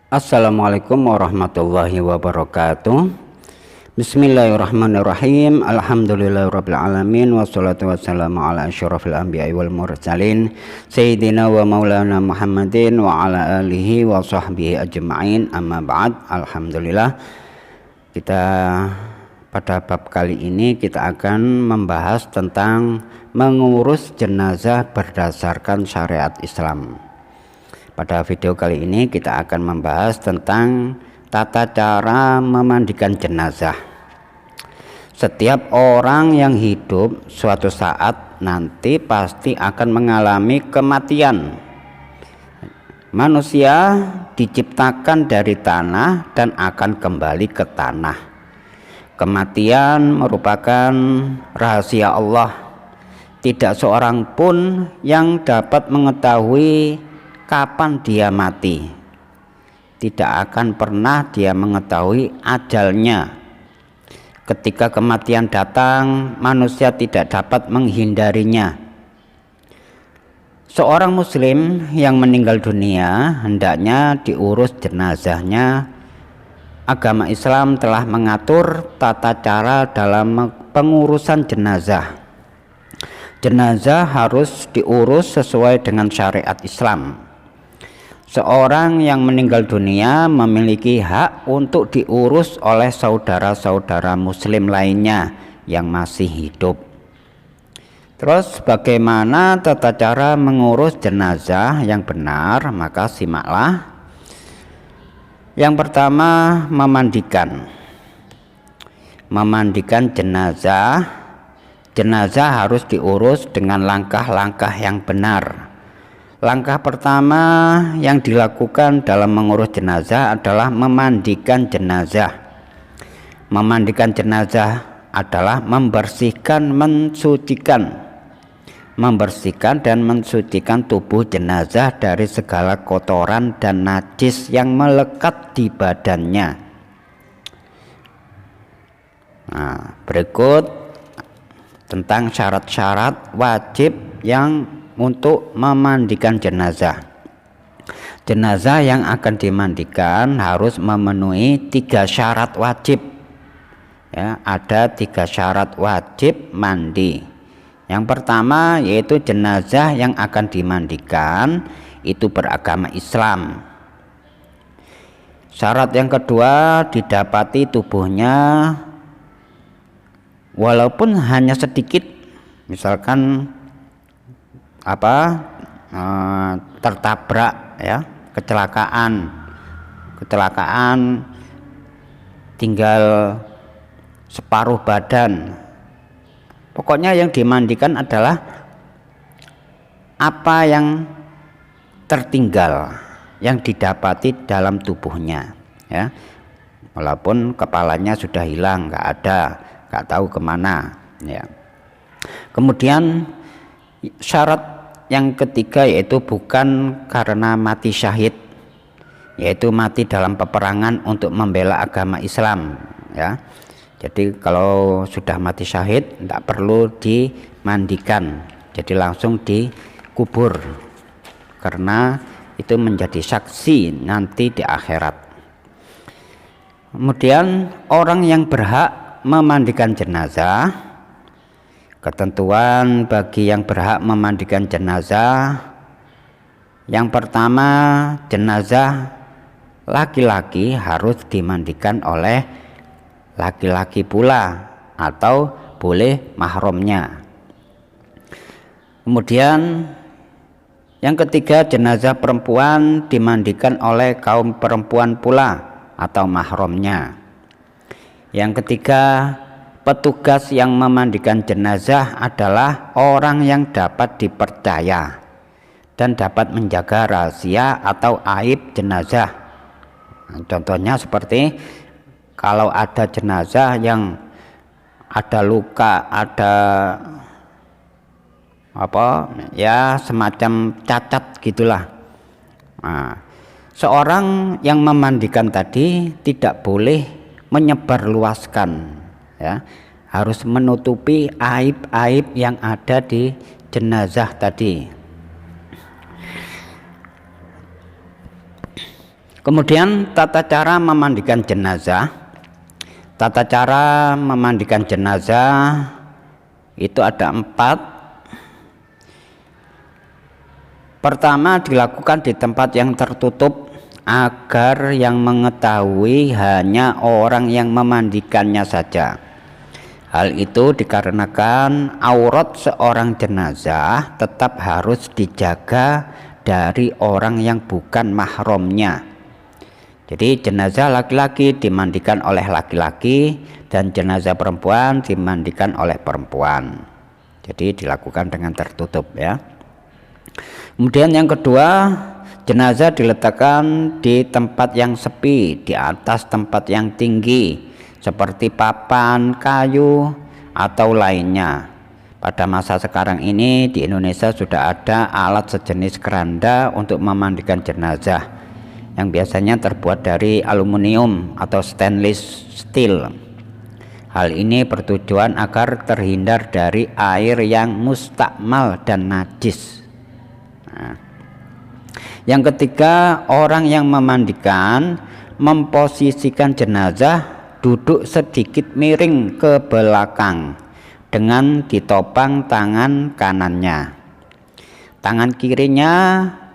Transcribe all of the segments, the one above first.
Assalamualaikum warahmatullahi wabarakatuh. Bismillahirrahmanirrahim. Alhamdulillahirabbil alamin wassalatu wassalamu ala asyrofil anbiya'i wal mursalin sayyidina wa maulana Muhammadin wa ala alihi wa sahbihi ajma'in. Amma ba'd. Alhamdulillah, kita pada bab kali ini kita akan membahas tentang mengurus jenazah berdasarkan syariat Islam. Pada video kali ini kita akan membahas tentang tata cara memandikan jenazah. Setiap orang yang hidup suatu saat nanti pasti akan mengalami kematian. Manusia diciptakan dari tanah dan akan kembali ke tanah. Kematian merupakan rahasia Allah. Tidak seorang pun yang dapat mengetahui kapan dia mati. Tidak akan pernah dia mengetahui ajalnya. Ketika kematian datang, manusia tidak dapat menghindarinya. Seorang muslim yang meninggal dunia hendaknya diurus jenazahnya. Agama Islam telah mengatur tata cara dalam pengurusan jenazah. Jenazah harus diurus sesuai dengan syariat Islam. Seorang yang meninggal dunia memiliki hak untuk diurus oleh saudara-saudara muslim lainnya yang masih hidup. Terus bagaimana tata cara mengurus jenazah yang benar? Maka simaklah. Yang pertama, memandikan jenazah. Jenazah harus diurus dengan langkah-langkah yang benar. Langkah pertama yang dilakukan dalam mengurus jenazah adalah memandikan jenazah. Memandikan jenazah adalah membersihkan dan mensucikan tubuh jenazah dari segala kotoran dan najis yang melekat di badannya. Nah, berikut tentang syarat-syarat wajib yang untuk memandikan jenazah. Jenazah yang akan dimandikan harus memenuhi 3 syarat wajib. Ya, ada 3 syarat wajib mandi. Yang pertama yaitu jenazah yang akan dimandikan itu beragama Islam. Syarat yang kedua, didapati tubuhnya walaupun hanya sedikit, misalkan tertabrak, ya, kecelakaan tinggal separuh badan. Pokoknya yang dimandikan adalah apa yang tertinggal yang didapati dalam tubuhnya, ya, walaupun kepalanya sudah hilang, nggak tahu kemana, ya. Kemudian syarat yang ketiga yaitu bukan karena mati syahid, yaitu mati dalam peperangan untuk membela agama Islam, ya. Jadi kalau sudah mati syahid tidak perlu dimandikan, jadi langsung dikubur karena itu menjadi saksi nanti di akhirat. Kemudian orang yang berhak memandikan jenazah. Ketentuan bagi yang berhak memandikan jenazah. Yang pertama, jenazah laki-laki harus dimandikan oleh laki-laki pula atau boleh mahramnya. Kemudian yang ketiga, jenazah perempuan dimandikan oleh kaum perempuan pula atau mahramnya. Yang ketiga, petugas yang memandikan jenazah adalah orang yang dapat dipercaya dan dapat menjaga rahasia atau aib jenazah. Nah, contohnya seperti kalau ada jenazah yang ada luka, ada semacam cacat gitulah. Nah, seorang yang memandikan tadi tidak boleh menyebarluaskan, ya, harus menutupi aib-aib yang ada di jenazah tadi. Kemudian tata cara memandikan jenazah. Tata cara memandikan jenazah itu ada 4. Pertama, dilakukan di tempat yang tertutup agar yang mengetahui hanya orang yang memandikannya saja. Hal itu dikarenakan aurat seorang jenazah tetap harus dijaga dari orang yang bukan mahramnya. Jadi jenazah laki-laki dimandikan oleh laki-laki dan jenazah perempuan dimandikan oleh perempuan. Jadi dilakukan dengan tertutup ya. Kemudian yang kedua, jenazah diletakkan di tempat yang sepi, di atas tempat yang tinggi seperti papan, kayu atau lainnya. Pada masa sekarang ini di Indonesia sudah ada alat sejenis keranda untuk memandikan jenazah yang biasanya terbuat dari aluminium atau stainless steel. Hal ini bertujuan agar terhindar dari air yang mustakmal dan najis. Yang ketiga, orang yang memandikan memposisikan jenazah duduk sedikit miring ke belakang dengan ditopang tangan kanannya. Tangan kirinya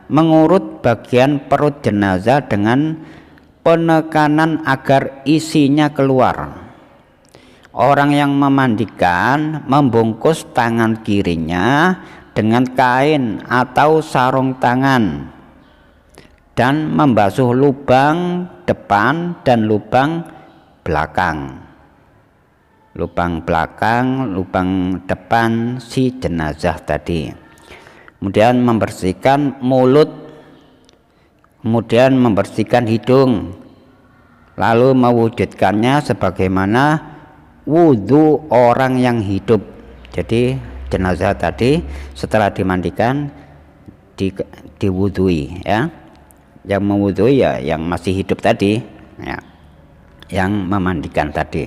mengurut bagian perut jenazah dengan penekanan agar isinya keluar. Orang yang memandikan membungkus tangan kirinya dengan kain atau sarung tangan dan membasuh lubang depan dan lubang belakang. Lubang belakang, lubang depan si jenazah tadi. Kemudian membersihkan mulut, kemudian membersihkan hidung, lalu mewujudkannya sebagaimana wudhu orang yang hidup. Jadi jenazah tadi setelah dimandikan diwudhui ya. Yang mewudhui ya yang masih hidup tadi ya, yang memandikan tadi.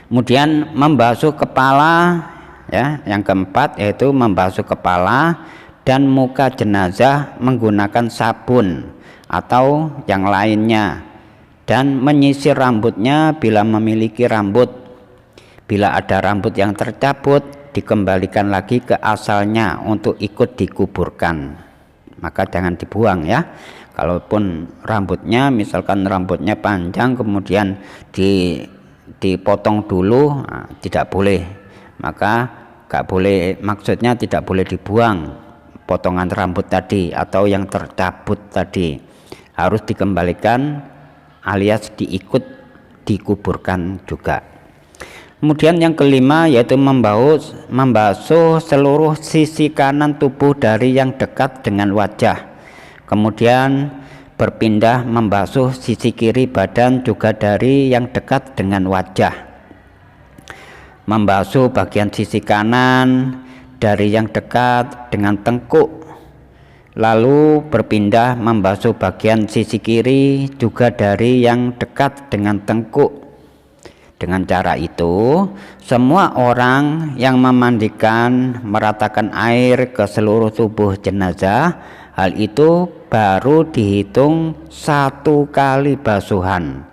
Kemudian membasuh kepala ya. Yang keempat yaitu membasuh kepala dan muka jenazah menggunakan sabun atau yang lainnya, dan menyisir rambutnya bila memiliki rambut. Bila ada rambut yang tercabut, dikembalikan lagi ke asalnya untuk ikut dikuburkan, maka jangan dibuang ya. Kalaupun rambutnya, misalkan rambutnya panjang kemudian dipotong dulu, tidak boleh, maka gak boleh, maksudnya tidak boleh dibuang potongan rambut tadi atau yang tercabut tadi, harus dikembalikan alias diikut dikuburkan juga. Kemudian yang kelima yaitu membasuh seluruh sisi kanan tubuh dari yang dekat dengan wajah, kemudian berpindah membasuh sisi kiri badan juga dari yang dekat dengan wajah. Membasuh bagian sisi kanan dari yang dekat dengan tengkuk, lalu berpindah membasuh bagian sisi kiri juga dari yang dekat dengan tengkuk. Dengan cara itu, semua orang yang memandikan meratakan air ke seluruh tubuh jenazah. Hal itu baru dihitung 1 kali basuhan.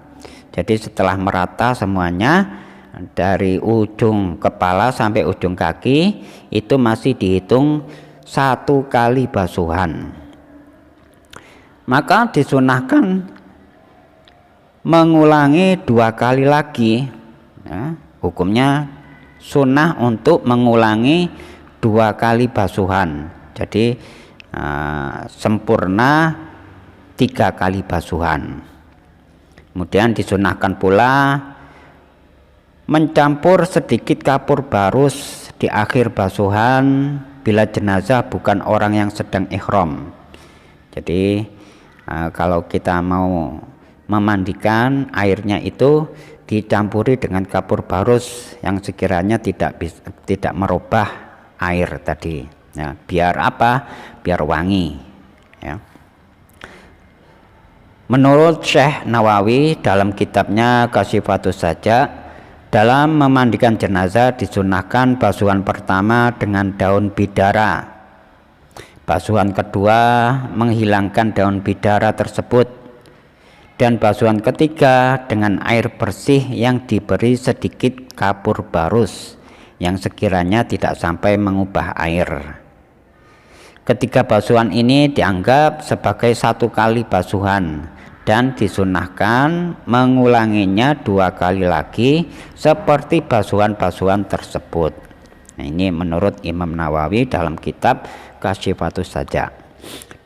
Jadi setelah merata semuanya dari ujung kepala sampai ujung kaki, itu masih dihitung 1 kali basuhan. Maka disunahkan mengulangi 2 kali lagi ya, hukumnya sunnah untuk mengulangi 2 kali basuhan. Jadi sempurna 3 kali basuhan. Kemudian disunahkan pula mencampur sedikit kapur barus di akhir basuhan bila jenazah bukan orang yang sedang ihram. Jadi kalau kita mau memandikan, airnya itu dicampuri dengan kapur barus yang sekiranya tidak merubah air tadi ya, biar apa? Biar wangi ya. Menurut Syekh Nawawi dalam kitabnya Kasyifatus Sajak, dalam memandikan jenazah disunahkan basuhan pertama dengan daun bidara, basuhan kedua menghilangkan daun bidara tersebut, Dan basuhan ketiga dengan air bersih yang diberi sedikit kapur barus yang sekiranya tidak sampai mengubah air. Ketiga basuhan ini dianggap sebagai satu kali basuhan dan disunahkan mengulanginya 2 kali lagi seperti basuhan-basuhan tersebut. Nah, ini menurut Imam Nawawi dalam kitab Kasyifatus Saja.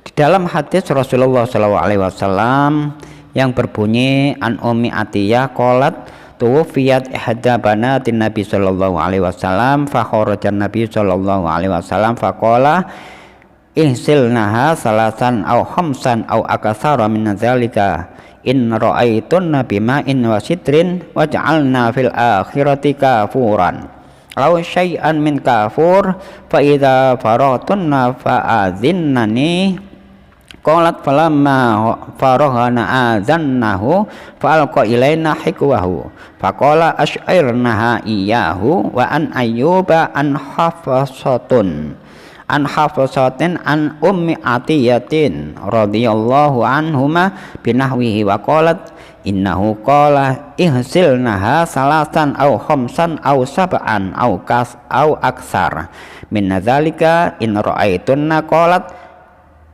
Di dalam hadis Rasulullah SAW yang berbunyi an Ummi Atiyah qalat tuwfiyat ihda banatin Nabi sallallahu alaihi wasallam fa kharajan Nabi sallallahu alaihi wasallam faqala ihsilnaha salasan aw khamsan aw aktsara min dzalika in ra'aitunna bima'in wa sitrin waj'alna fil akhirati kafuran aw syai'an min kafur fa idza faratunna fa'adhinnani qalat falamma farahana adzannahu fa'alqa ilaina hikwahu faqala ash'irnaha iyyahu wa an ayyuba an hafasatin an ummi atiyatin radhiyallahu anhuma binahwihi wa qalat innahu qala ihsilnaha salasan aw khamsan aw sab'an aw aksar min dzalika in ra'aitunna qalat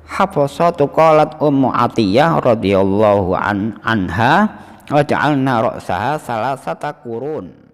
hafasatu qalat ummu atiyah radhiyallahu anha wa ja'alna ra'saha salasata qurun.